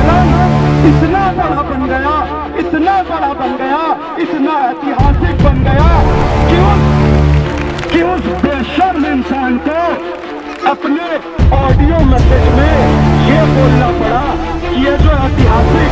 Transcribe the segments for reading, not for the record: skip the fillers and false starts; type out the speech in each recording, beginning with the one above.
आंदोलन इतना बड़ा बन गया, इतना बड़ा बन गया, इतना ऐतिहासिक बन गया कि उस बेशर्म इंसान को अपने ऑडियो मैसेज में ये बोलना पड़ा कि ये जो ऐतिहासिक,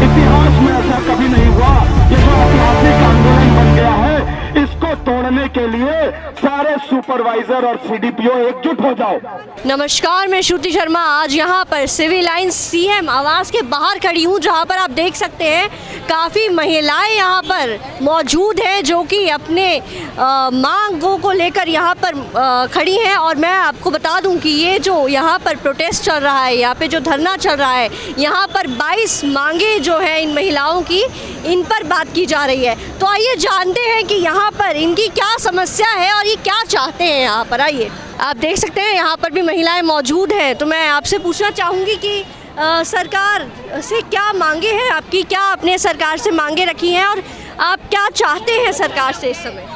इतिहास में ऐसा कभी नहीं हुआ, ये जो ऐतिहासिक आंदोलन बन गया है, इसको तोड़ने के लिए सारे सुपरवाइजर और सीडीपीओ एकजुट हो जाओ। नमस्कार, मैं श्रुति शर्मा आज यहाँ पर सिविल लाइन सीएम आवास के बाहर खड़ी हूँ, जहाँ पर आप देख सकते हैं काफ़ी महिलाएं यहाँ पर मौजूद हैं जो कि अपने मांगों को लेकर यहाँ पर खड़ी हैं। और मैं आपको बता दूं कि ये जो यहाँ पर प्रोटेस्ट चल रहा है, यहाँ पे जो धरना चल रहा है, यहाँ पर 22 मांगे जो हैं इन महिलाओं की, इन पर बात की जा रही है। तो आइए जानते हैं कि यहाँ पर इनकी क्या समस्या है और ये क्या चाहते हैं। यहाँ पर आइए, आप देख सकते हैं यहाँ पर भी महिलाएं मौजूद हैं। तो मैं आपसे पूछना चाहूँगी कि सरकार से क्या मांगे हैं आपकी, क्या आपने सरकार से मांगे रखी हैं और आप क्या चाहते हैं सरकार से इस समय?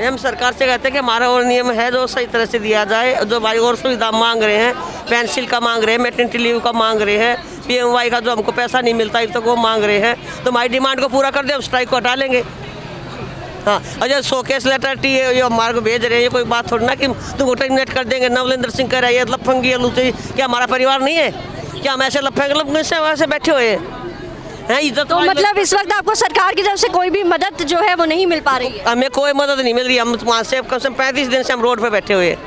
हम सरकार से कहते हैं कि हमारा और नियम है जो सही तरह से दिया जाए। जो हमारी और सुविधा मांग रहे हैं, पेंसिल का मांग रहे हैं, मैटरनिटी लीव का मांग रहे हैं, PMY का जो हमको पैसा नहीं मिलता अब तक वो मांग रहे हैं। तो हमारी डिमांड को पूरा कर दे, हम स्ट्राइक को हटा लेंगे। हाँ, और जो शोकेस लेटर टी ये हमारे को भेज रहे हैं, ये कोई बात थोड़ी ना कि तुमको टर्मिनेट कर देंगे। नवलेंद्र सिंह कह रहा है ये लफंगी लूची, क्या हमारा परिवार नहीं है? क्या हम ऐसे लफंगे से वैसे बैठे हुए हैं? तो मतलब इस वक्त आपको सरकार की तरफ से कोई भी मदद जो है वो नहीं मिल पा रही है? हमें कोई मदद नहीं मिल रही। हम वहाँ से कम से कम 35 दिन से हम रोड पे बैठे हुए हैं,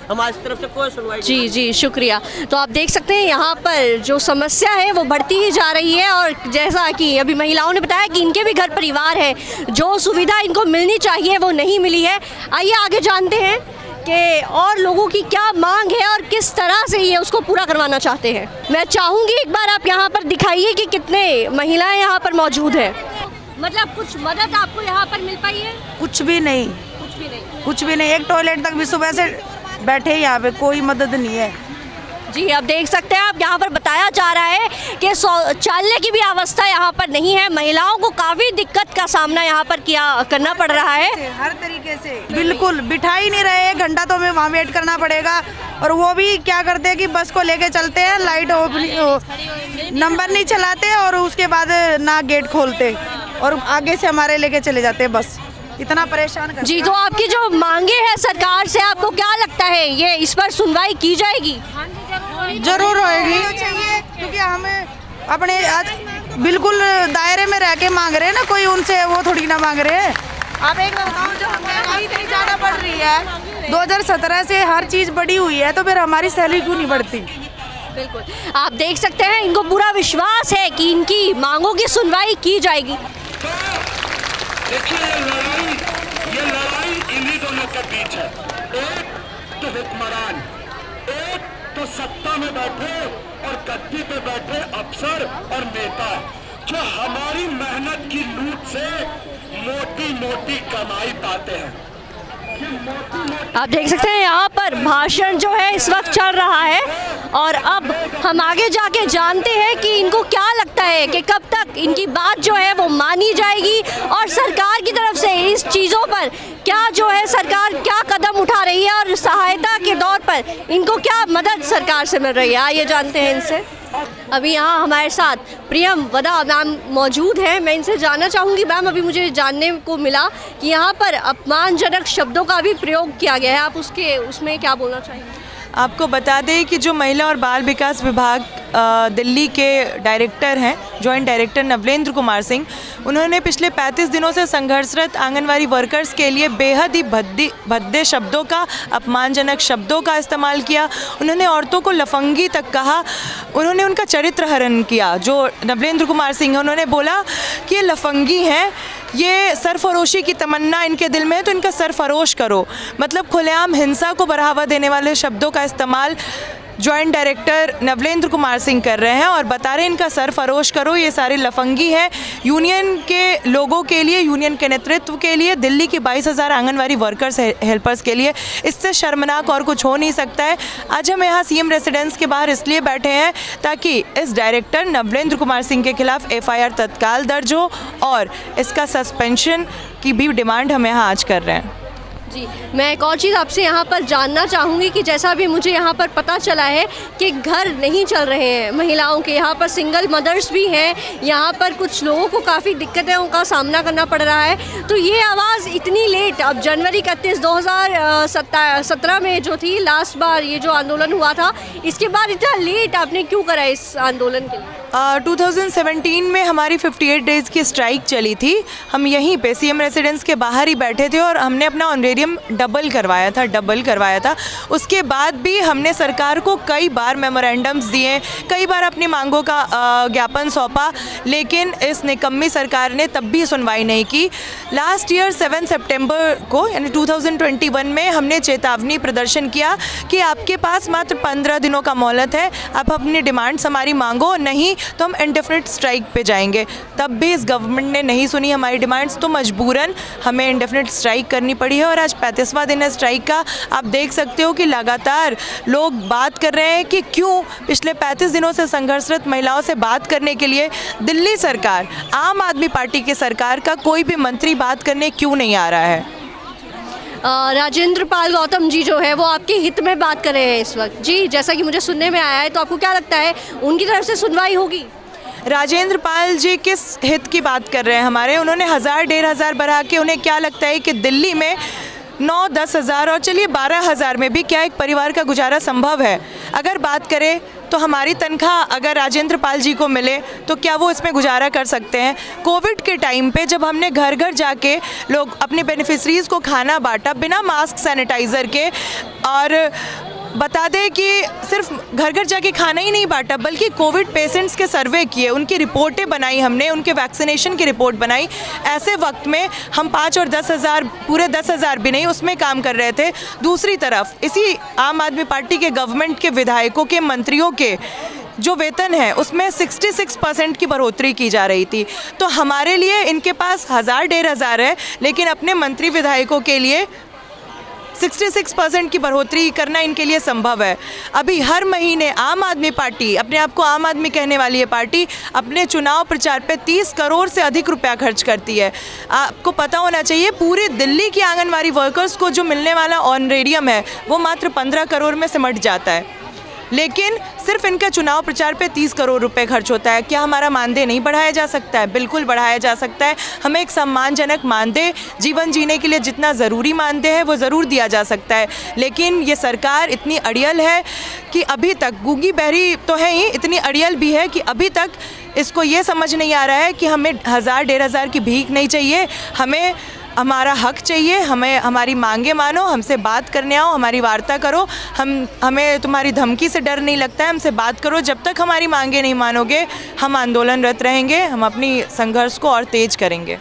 हमारी तरफ से कोई सुनवाई। जी शुक्रिया। तो आप देख सकते हैं यहाँ पर जो समस्या है वो बढ़ती ही जा रही है। और जैसा कि अभी महिलाओं ने बताया कि इनके भी घर परिवार है, जो सुविधा इनको मिलनी चाहिए वो नहीं मिली है। आइए आगे जानते हैं कि और लोगों की क्या मांग है और किस तरह से ये उसको पूरा करवाना चाहते हैं। मैं चाहूँगी एक बार आप यहाँ पर दिखाइए कि कितने महिलाएं यहाँ पर मौजूद हैं। मतलब कुछ मदद आपको यहाँ पर मिल पाई है? कुछ भी नहीं, कुछ भी नहीं। एक टॉयलेट तक भी सुबह से बैठे यहाँ पे, कोई मदद नहीं है। जी, आप देख सकते हैं, आप यहाँ पर बताया जा रहा है कि शौचालय की भी अवस्था यहाँ पर नहीं है। महिलाओं को काफ़ी दिक्कत का सामना यहाँ पर करना पड़ रहा है हर तरीके से। बिल्कुल बिठा ही नहीं रहे, 1 घंटा तो हमें वहाँ वेट करना पड़ेगा। और वो भी क्या करते हैं कि बस को लेके चलते हैं, लाइट नंबर नहीं चलाते और उसके बाद ना गेट खोलते और आगे से हमारे लेके चले जाते हैं बस। इतना परेशान करते। जी, तो आपकी जो मांगे हैं सरकार से, आपको क्या लगता है ये इस पर सुनवाई की जाएगी? जरूर होएगी, क्योंकि हमें अपने आज बिल्कुल दायरे में रह के मांग रहे हैं ना, कोई उनसे वो थोड़ी ना मांग रहे हैं। आप एक बताओ, जो महंगाई इतनी ज़्यादा बढ़ रही है, 2017 से हर चीज़ बढ़ी हुई है, तो फिर हमारी सैलरी क्यों नहीं बढ़ती? बिल्कुल, आप देख सकते हैं इनको पूरा विश्वास है कि इनकी मांगों की सुनवाई की जाएगी। देखिए ये लड़ाई इन्हीं दोनों के बीच है। एक तो हुक्मरान, एक तो सत्ता में बैठे और गद्दी पे बैठे अफसर और नेता, जो हमारी मेहनत की लूट से मोटी मोटी कमाई पाते हैं। आप देख सकते हैं यहाँ पर भाषण जो है इस वक्त चल रहा है। और अब हम आगे जाके जानते हैं कि इनको क्या लगता है कि कब तक इनकी बात जो है वो मानी जाएगी और सरकार की तरफ से इस चीज़ों पर क्या जो है सरकार क्या कदम उठा रही है और सहायता के तौर पर इनको क्या मदद सरकार से मिल रही है। आइए जानते हैं इनसे। अभी यहाँ हमारे साथ प्रियम वदा मैम मौजूद हैं। मैं इनसे जानना चाहूँगी, मैम अभी मुझे जानने को मिला कि यहाँ पर अपमानजनक शब्दों का भी प्रयोग किया गया है, आप उसमें क्या बोलना चाहेंगे? आपको बता दें कि जो महिला और बाल विकास विभाग दिल्ली के डायरेक्टर हैं, जॉइंट डायरेक्टर नवलेंद्र कुमार सिंह, उन्होंने पिछले 35 दिनों से संघर्षरत आंगनवाड़ी वर्कर्स के लिए बेहद ही भद्दे शब्दों का, अपमानजनक शब्दों का इस्तेमाल किया। उन्होंने औरतों को लफंगी तक कहा, उन्होंने उनका चरित्र हनन किया। जो नवलेंद्र कुमार सिंह, उन्होंने बोला कि ये लफंगी हैं, ये सरफरोशी की तमन्ना इनके दिल में है तो इनका सरफरोश करो। मतलब खुलेआम हिंसा को बढ़ावा देने वाले शब्दों का इस्तेमाल जॉइंट डायरेक्टर नवलेंद्र कुमार सिंह कर रहे हैं और बता रहे हैं इनका सरफरोश करो, ये सारे लफंगी हैं। यूनियन के लोगों के लिए, यूनियन के नेतृत्व के लिए, दिल्ली के 22,000 आंगनवाड़ी वर्कर्स हेल्पर्स के लिए इससे शर्मनाक और कुछ हो नहीं सकता है। आज हम यहाँ सीएम रेसिडेंस के बाहर इसलिए बैठे हैं ताकि इस डायरेक्टर नवलेंद्र कुमार सिंह के खिलाफ FIR तत्काल दर्ज हो और इसका सस्पेंशन की भी डिमांड हम यहाँ आज कर रहे हैं। जी, मैं एक और चीज़ आपसे यहाँ पर जानना चाहूँगी कि जैसा भी मुझे यहाँ पर पता चला है कि घर नहीं चल रहे हैं महिलाओं के, यहाँ पर सिंगल मदर्स भी हैं, यहाँ पर कुछ लोगों को काफ़ी दिक्कतों का सामना करना पड़ रहा है। तो ये आवाज़ इतनी लेट, अब जनवरी 31, 2017 में जो थी लास्ट बार ये जो आंदोलन हुआ था, इसके बाद इतना लेट आपने क्यों करा इस आंदोलन के लिए? 2017 में हमारी 58 डेज़ की स्ट्राइक चली थी। हम यहीं पे सीएम रेसिडेंस के बाहर ही बैठे थे और हमने अपना ऑनरेरियम डबल करवाया था। उसके बाद भी हमने सरकार को कई बार मेमोरेंडम्स दिए, कई बार अपनी मांगों का ज्ञापन सौंपा, लेकिन इस निकम्मी सरकार ने तब भी सुनवाई नहीं की। लास्ट ईयर 7 सितंबर को यानी 2021 में हमने चेतावनी प्रदर्शन किया कि आपके पास मात्र 15 दिनों का मोहलत है, आप अपनी डिमांड्स हमारी मांगो, नहीं तो हम इंडेफिनिट स्ट्राइक पे जाएंगे। तब भी इस गवर्नमेंट ने नहीं सुनी हमारी डिमांड्स, तो मजबूरन हमें इंडेफिनिट स्ट्राइक करनी पड़ी है। और आज 35वां दिन है स्ट्राइक का। आप देख सकते हो कि लगातार लोग बात कर रहे हैं कि क्यों पिछले 35 दिनों से संघर्षरत महिलाओं से बात करने के लिए दिल्ली सरकार, आम आदमी पार्टी की सरकार का कोई भी मंत्री बात करने क्यों नहीं आ रहा है। राजेंद्र पाल गौतम जी जो है वो आपके हित में बात कर रहे हैं इस वक्त। जी, जैसा कि मुझे सुनने में आया है, तो आपको क्या लगता है उनकी तरफ से सुनवाई होगी? राजेंद्र पाल जी किस हित की बात कर रहे हैं हमारे? उन्होंने 1000-1500 बढ़ा के, उन्हें क्या लगता है कि दिल्ली में 9-10 हज़ार और चलिए 12 हज़ार में भी क्या एक परिवार का गुजारा संभव है? अगर बात करें तो हमारी तनख्वाह अगर राजेंद्र पाल जी को मिले तो क्या वो इसमें गुजारा कर सकते हैं? कोविड के टाइम पे जब हमने घर घर जाके लोग अपने बेनिफिशरीज़ को खाना बांटा बिना मास्क सैनिटाइज़र के, और बता दें कि सिर्फ घर घर जाके खाना ही नहीं बांटा बल्कि कोविड पेशेंट्स के सर्वे किए, उनकी रिपोर्टें बनाई हमने, उनके वैक्सीनेशन की रिपोर्ट बनाई। ऐसे वक्त में हम 5 और 10 हज़ार, पूरे 10 हज़ार भी नहीं, उसमें काम कर रहे थे। दूसरी तरफ इसी आम आदमी पार्टी के गवर्नमेंट के विधायकों के, मंत्रियों के जो वेतन है उसमें 66% की बढ़ोतरी की जा रही थी। तो हमारे लिए इनके पास 1000-1500 है, लेकिन अपने मंत्री विधायकों के लिए 66% की बढ़ोतरी करना इनके लिए संभव है। अभी हर महीने आम आदमी पार्टी, अपने आप को आम आदमी कहने वाली ये पार्टी, अपने चुनाव प्रचार पे 30 करोड़ से अधिक रुपया खर्च करती है। आपको पता होना चाहिए पूरी दिल्ली की आंगनवाड़ी वर्कर्स को जो मिलने वाला ऑनरेरियम है वो मात्र 15 करोड़ में सिमट जाता है, लेकिन सिर्फ इनका चुनाव प्रचार पे 30 करोड़ रुपए खर्च होता है। क्या हमारा मानदेय नहीं बढ़ाया जा सकता है? बिल्कुल बढ़ाया जा सकता है। हमें एक सम्मानजनक मानदेय, जीवन जीने के लिए जितना ज़रूरी मानदेय है वो ज़रूर दिया जा सकता है, लेकिन ये सरकार इतनी अड़ियल है कि अभी तक, गूंगी बहरी तो है ही, इतनी अड़ियल भी है कि अभी तक इसको ये समझ नहीं आ रहा है कि हमें 1000-1500 की भीख नहीं चाहिए, हमें हमारा हक चाहिए, हमें हमारी मांगे मानो, हमसे बात करने आओ, हमारी वार्ता करो, हमें तुम्हारी धमकी से डर नहीं लगता है, हमसे बात करो। जब तक हमारी मांगे नहीं मानोगे हम आंदोलनरत रहेंगे, हम अपनी संघर्ष को और तेज करेंगे।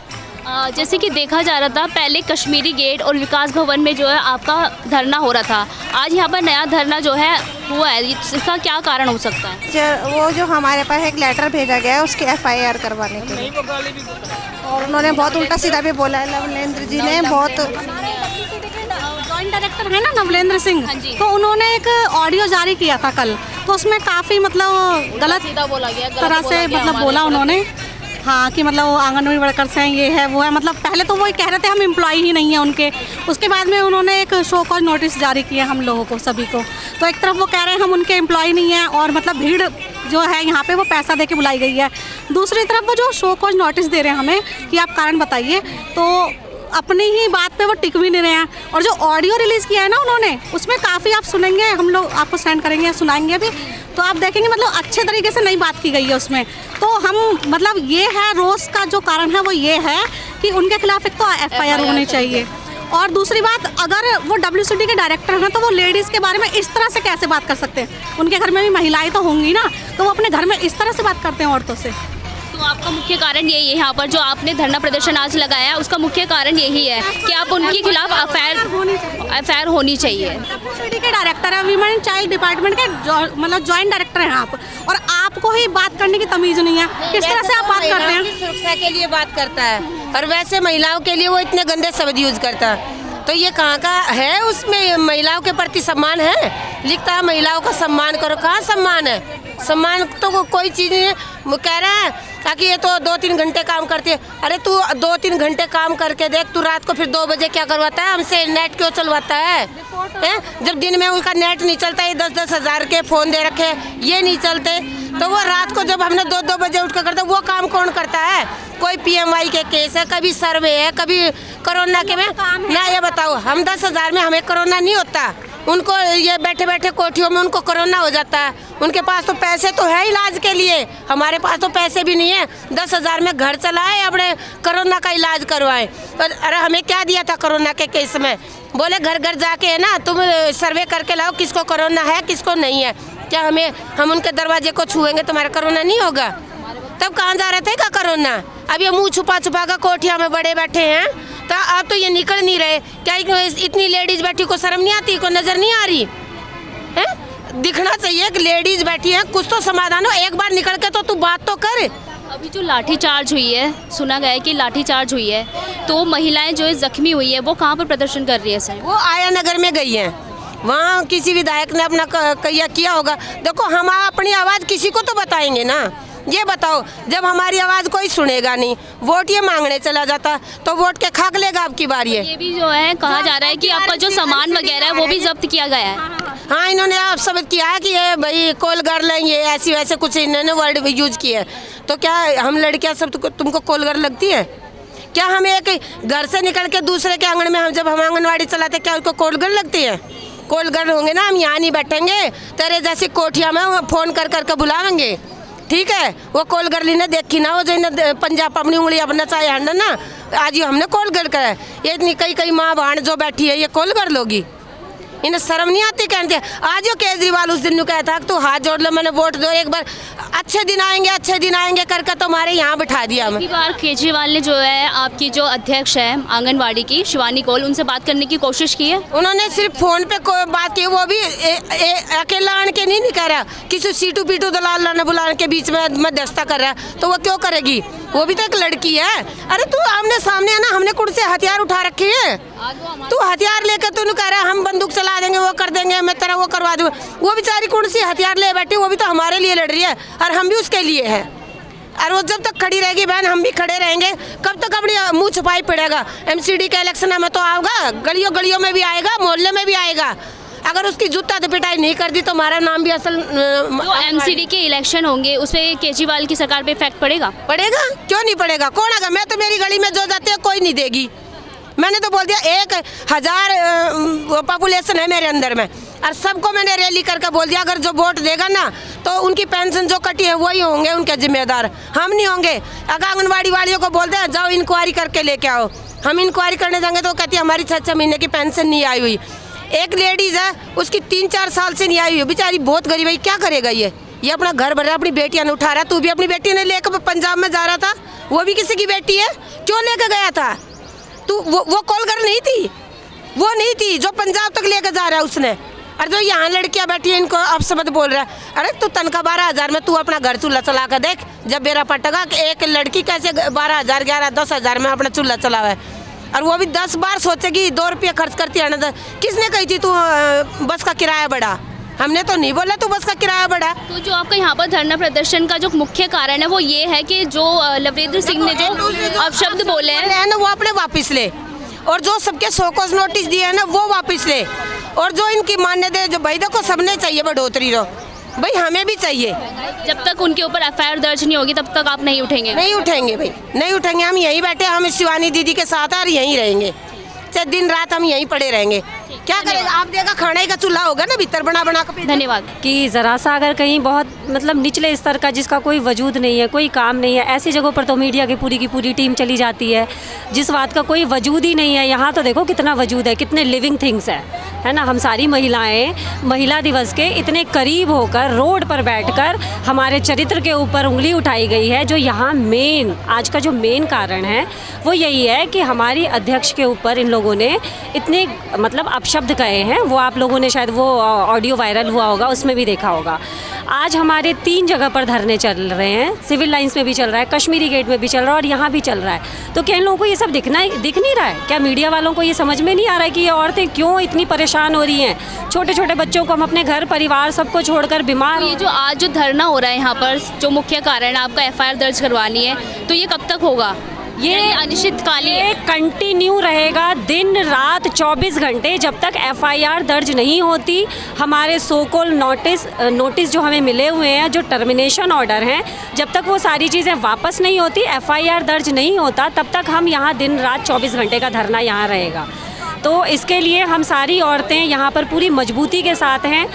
जैसे कि देखा जा रहा था पहले कश्मीरी गेट और विकास भवन में जो है आपका धरना हो रहा था, आज यहाँ पर नया धरना जो है हुआ है, इसका क्या कारण हो सकता है? वो जो हमारे पास एक लेटर भेजा गया है उसकी FIR करवाने के लिए, और उन्होंने बहुत उल्टा सीधा भी बोला है। नवलेंद्र जी ने बहुत, जॉइंट डायरेक्टर है ना नवलेंद्र सिंह, तो उन्होंने एक ऑडियो जारी किया था कल, तो उसमें काफ़ी मतलब गलत बोला गया, तरह से मतलब बोला उन्होंने, हाँ, कि मतलब वो आंगनवाड़ी वर्कर्स हैं, ये है वो है, मतलब पहले तो वो कह रहे थे हम एम्प्लॉय ही नहीं है उनके, उसके बाद में उन्होंने एक शो कॉज नोटिस जारी किया हम लोगों को, सभी को। तो एक तरफ वो कह रहे हैं हम उनके एम्प्लॉय नहीं हैं और मतलब भीड़ जो है यहाँ पे वो पैसा दे के बुलाई गई है, दूसरी तरफ वो जो शो कॉज नोटिस दे रहे हैं हमें कि आप कारण बताइए, तो अपनी ही बात पे वो टिक भी नहीं रहे हैं। और जो ऑडियो रिलीज़ किया है ना उन्होंने, उसमें काफ़ी आप सुनेंगे, हम लोग आपको सेंड करेंगे, सुनाएंगे भी, तो आप देखेंगे मतलब अच्छे तरीके से नहीं बात की गई है उसमें। तो हम मतलब ये है रोष का जो कारण है वो ये है कि उनके खिलाफ एक तो FIR होनी चाहिए, और दूसरी बात अगर वो WCD के डायरेक्टर हैं तो वो लेडीज़ के बारे में इस तरह से कैसे बात कर सकते हैं? उनके घर में भी महिलाएं तो होंगी ना, तो वो अपने घर में इस तरह से बात करते हैं औरतों से। तो आपका मुख्य कारण यही है, यहाँ पर जो आपने धरना प्रदर्शन आज लगाया उसका मुख्य कारण यही है कि आप उनके खिलाफ FIR होनी चाहिए। WCD के डायरेक्टर है, वीमेन एंड चाइल्ड डिपार्टमेंट के मतलब जॉइंट डायरेक्टर हैं आप, और आपको ही बात करने की तमीज़ नहीं है, किस तरह से आप बात करते हैं? सुरक्षा के लिए बात करता है और वैसे महिलाओं के लिए वो इतने गंदे शब्द यूज करता है, तो ये कहाँ का है? उसमें महिलाओं के प्रति सम्मान है? लिखता है महिलाओं का सम्मान करो, कहाँ सम्मान है? सम्मान तो कोई चीज़ नहीं है। वो कह रहा है ताकि ये तो 2-3 घंटे काम करती है। अरे तू 2-3 घंटे काम करके देख, तू रात को फिर 2 बजे क्या करवाता है हमसे, नेट क्यों चलवाता है? जब दिन में उसका नेट नहीं चलता, ये 10-10 हज़ार के फ़ोन दे रखे, ये नहीं चलते, तो वो रात को जब हमने 2-2 बजे उठ कर करता, वो काम कौन करता है? कोई PMI के केस है, कभी सर्वे है, कभी कोरोना के में ना। ये बताओ, हम 10 हज़ार में हमें कोरोना नहीं होता, उनको ये बैठे बैठे कोठियों में उनको कोरोना हो जाता है। उनके पास तो पैसे तो है इलाज के लिए, हमारे पास तो पैसे भी नहीं है। 10 हज़ार में घर चलाए, अपने कोरोना का इलाज करवाएं। तो अरे हमें क्या दिया था कोरोना के केस में? बोले घर घर जाके है ना, तुम सर्वे करके लाओ किसको कोरोना है किसको नहीं है। क्या हम उनके दरवाजे को छुएंगे तुम्हारा कोरोना नहीं होगा? तब कहाँ जा रहे थे का कोरोना? अब ये मुँह छुपा छुपा कर कोठिया में बड़े बैठे हैं, तो अब तो ये निकल नहीं रहे। क्या इतनी लेडीज बैठी को शर्म नहीं आती, को नज़र नहीं आ रही है? दिखना चाहिए कि लेडीज बैठी है, कुछ तो समाधान हो। एक बार निकल के तो तू बात तो कर। अभी जो लाठीचार्ज हुई है, सुना गया है कि लाठीचार्ज हुई है, तो महिलाएं जो जख्मी हुई है वो कहाँ पर प्रदर्शन कर रही है सर? वो आया नगर में गई हैं, वहाँ किसी विधायक ने अपना किया होगा। देखो, हम अपनी आवाज़ किसी को तो बताएंगे ना। ये बताओ, जब हमारी आवाज़ कोई सुनेगा नहीं, वोट ये मांगने चला जाता, तो वोट के खाक लेगा आपकी बारी है। ये भी जो है कहा जा रहा है कि आपका जो सामान वगैरह है वो भी जब्त किया गया है। हाँ, इन्होंने आप सब किया है कि ये भाई कॉल गर्ल है, ये ऐसी वैसे कुछ इन्होंने वर्ड यूज किए हैं। तो क्या हम लड़कियां सब तुमको कॉल गर्ल लगती है? क्या हम एक घर से निकल के दूसरे के आंगन में जब हम आंगनवाड़ी चलाते, क्या उनको कॉल गर्ल लगती है? कॉल गर्ल होंगे ना, हम यहाँ नहीं बैठेंगे, तेरे जैसी कोठिया में फ़ोन कर करके बुलावेंगे, ठीक है? वो कॉल गर्ल ने देखी ना, वो जो इन्हें पंजाब अपनी उंगली अपना चाहे हंडन ना, आज ही हमने कॉल गर्ल करा है। ये इतनी कई माँ बहन जो बैठी है, ये कॉल गर्ल होगी? इन्हें शर्म नहीं आती? कहते आज जो केजरीवाल उस दिन कहा था कि तू हाथ जोड़ लो, मैंने वोट दो, एक बार अच्छे दिन आएंगे करके तुम्हारे यहाँ बिठा दिया। एक बार केजरीवाल ने जो है आपकी जो अध्यक्ष है आंगनवाड़ी की शिवानी कौल, उनसे बात करने की कोशिश की है। उन्होंने सिर्फ फ़ोन पे बात की, वो भी अकेला आन के नहीं कह रहा, किसी सीटू पीटू दलाल ने बुलाने के बीच में मध्यस्थता कर रहा है, तो वो क्यों करेगी? वो भी तो एक लड़की है। अरे तू आमने सामने है ना, हमने कुर्सी से हथियार उठा रखे हैं, तू हथियार लेकर तू कह रहा है हम बंदूक चला देंगे, वो कर देंगे, मैं तेरा वो करवा दूँ। वो बेचारी कुर्सी हथियार ले बैठी, वो भी तो हमारे लिए लड़ रही है और हम भी उसके लिए है। और वो जब तक खड़ी रहेगी बहन, हम भी खड़े रहेंगे। कब तक अपनी मुँह छुपाई पड़ेगा? MCD का इलेक्शन में तो आएगा, गलियों में भी आएगा, मोहल्ले में भी आएगा। अगर उसकी जूता तो पिटाई नहीं कर दी तो हमारा नाम भी असल जो MCD के इलेक्शन होंगे उस पर केजरीवाल की सरकार पे इफेक्ट पड़ेगा? क्यों नहीं पड़ेगा? कौन आएगा? मैं तो मेरी गली में जो जाते हैं कोई नहीं देगी। मैंने तो बोल दिया 1000 पॉपुलेशन है मेरे अंदर में, और सबको मैंने रैली करके बोल दिया अगर जो वोट देगा ना तो उनकी पेंशन जो कटी है वही होंगे उनके जिम्मेदार, हम नहीं होंगे। अगर आंगनबाड़ी वालियों को बोलते हैं जाओ इंक्वायरी करके लेके आओ, हम इंक्वायरी करने जाएंगे तो कहती है हमारी 6-6 महीने की पेंशन नहीं आई हुई। एक लेडीज़ है उसकी 3-4 साल से नहीं आई हुई, बेचारी बहुत गरीब है, क्या करेगा ये अपना घर भर अपनी बेटियां ने उठा रहा। तू भी अपनी बेटी ने लेकर पंजाब में जा रहा था, वो भी किसी की बेटी है, क्यों लेकर गया था तू? वो कॉल कर नहीं थी, वो नहीं थी जो पंजाब तक लेकर जा रहा है उसने। और जो यहाँ लड़कियाँ बैठी हैं इनको अब समझ बोल रहा है। अरे तू तनख्वाह 12,000 में तू अपना घर चूल्हा चला कर देख, जब मेरा पटेगा कि एक लड़की कैसे 12,000, 11-10,000 में अपना चूल्हा चलावा है, और वो भी 10 बार सोचेगी 2 रुपये खर्च करती है ना। किसने कही थी तू बस का किराया बढ़ा? हमने तो नहीं बोला तू बस का किराया बढ़ा। तो जो आपका यहाँ पर धरना प्रदर्शन का जो मुख्य कारण है वो ये है कि जो लवरेंद्र सिंह ने जो अपशब्द बोले हैं ना वो अपने वापस ले, और जो सबके शोकॉज नोटिस दिए हैं ना वो वापस ले, और जो इनकी मान्यता जो भाई देखो सबने चाहिए बढ़ोतरी, जो भाई हमें भी चाहिए। जब तक उनके ऊपर FIR दर्ज नहीं होगी तब तक आप नहीं उठेंगे? नहीं उठेंगे भाई, नहीं उठेंगे। हम यहीं बैठे, हम शिवानी दीदी के साथ और यहीं रहेंगे, चाहे दिन रात हम यहीं पड़े रहेंगे। क्या करेगा? आप देखा खाने का चूल्हा होगा ना भीतर बना कर। धन्यवाद। कि ज़रा सा अगर कहीं बहुत मतलब निचले स्तर का जिसका कोई वजूद नहीं है, कोई काम नहीं है, ऐसी जगहों पर तो मीडिया की पूरी टीम चली जाती है जिस बात का कोई वजूद ही नहीं है। यहाँ तो देखो कितना वजूद है, कितने लिविंग थिंग्स है ना। हम सारी महिलाएं महिला दिवस के इतने करीब होकर रोड पर बैठकर हमारे चरित्र के ऊपर उंगली उठाई गई है। जो यहाँ आज का जो मेन कारण है वो यही है कि हमारी अध्यक्ष के ऊपर इन लोगों ने इतने मतलब अपशब्द कहे हैं। वो आप लोगों ने शायद वो ऑडियो वायरल हुआ होगा, उसमें भी देखा होगा। आज हमारे 3 जगह पर धरने चल रहे हैं, सिविल लाइंस में भी चल रहा है, कश्मीरी गेट में भी चल रहा है और यहाँ भी चल रहा है। तो क्या इन लोगों को ये सब दिख नहीं रहा है? क्या मीडिया वालों को ये समझ में नहीं आ रहा है कि ये औरतें क्यों इतनी परेशान हो रही हैं? छोटे छोटे बच्चों को हम अपने घर परिवार सबको छोड़कर बीमार। ये जो आज जो धरना हो रहा है यहाँ पर, जो मुख्य कारण आपका FIR दर्ज करवानी है, तो ये कब तक होगा? ये अनिश्चितकालीन कंटिन्यू रहेगा, दिन रात 24 घंटे, जब तक FIR दर्ज नहीं होती। हमारे सो कॉल नोटिस जो हमें मिले हुए हैं, जो टर्मिनेशन ऑर्डर हैं, जब तक वो सारी चीज़ें वापस नहीं होती, FIR दर्ज नहीं होता, तब तक हम यहाँ दिन रात 24 घंटे का धरना यहाँ रहेगा। तो इसके लिए हम सारी औरतें यहाँ पर पूरी मजबूती के साथ हैं।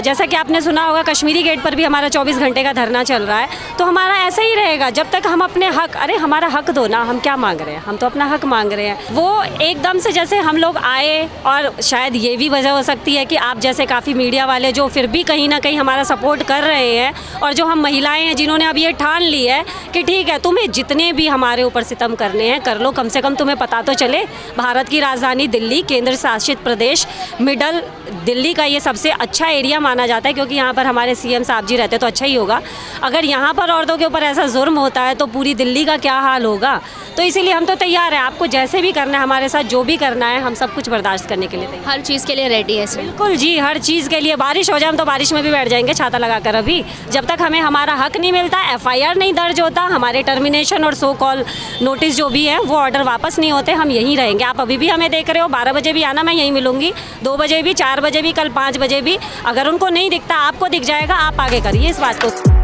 जैसा कि आपने सुना होगा, कश्मीरी गेट पर भी हमारा 24 घंटे का धरना चल रहा है। तो हमारा ऐसा ही रहेगा जब तक हम अपने हक, अरे हमारा हक दो ना, हम क्या मांग रहे हैं? हम तो अपना हक मांग रहे हैं। वो एकदम से जैसे हम लोग आए, और शायद ये भी वजह हो सकती है कि आप जैसे काफ़ी मीडिया वाले जो फिर भी कहीं ना कहीं हमारा सपोर्ट कर रहे हैं, और जो हम महिलाएं हैं जिन्होंने अब ये ठान ली है कि ठीक है, तुम्हें जितने भी हमारे ऊपर सितम करने हैं कर लो, कम से कम तुम्हें पता तो चले भारत की राजधानी दिल्ली, केंद्र शासित प्रदेश, मिडल दिल्ली का ये सबसे अच्छा एरिया माना जाता है, क्योंकि यहाँ पर हमारे CM साहब जी रहते तो अच्छा ही होगा। अगर यहाँ पर औरतों के ऊपर ऐसा जुर्म होता है तो पूरी दिल्ली का क्या हाल होगा? तो इसीलिए हम तो तैयार हैं, आपको जैसे भी करना है, हमारे साथ जो भी करना है, हम सब कुछ बर्दाश्त करने के लिए तैयार। हर चीज़ के लिए रेडी है? बिल्कुल जी, हर चीज़ के लिए। बारिश हो जाए हम तो बारिश में भी बैठ जाएंगे छाता लगाकर। अभी जब तक हमें हमारा हक नहीं मिलता, FIR नहीं दर्ज होता, हमारे टर्मिनेशन और सो कॉल नोटिस जो भी है वो ऑर्डर वापस नहीं होते, हम यहीं रहेंगे। आप अभी भी हमें देख रहे हो, 12 बजे भी आना, मैं यहीं मिलूंगी, 2 बजे भी, 4 बजे भी, कल 5 बजे भी। अगर उनको नहीं दिखता, आपको दिख जाएगा, आप आगे करिए इस बात को।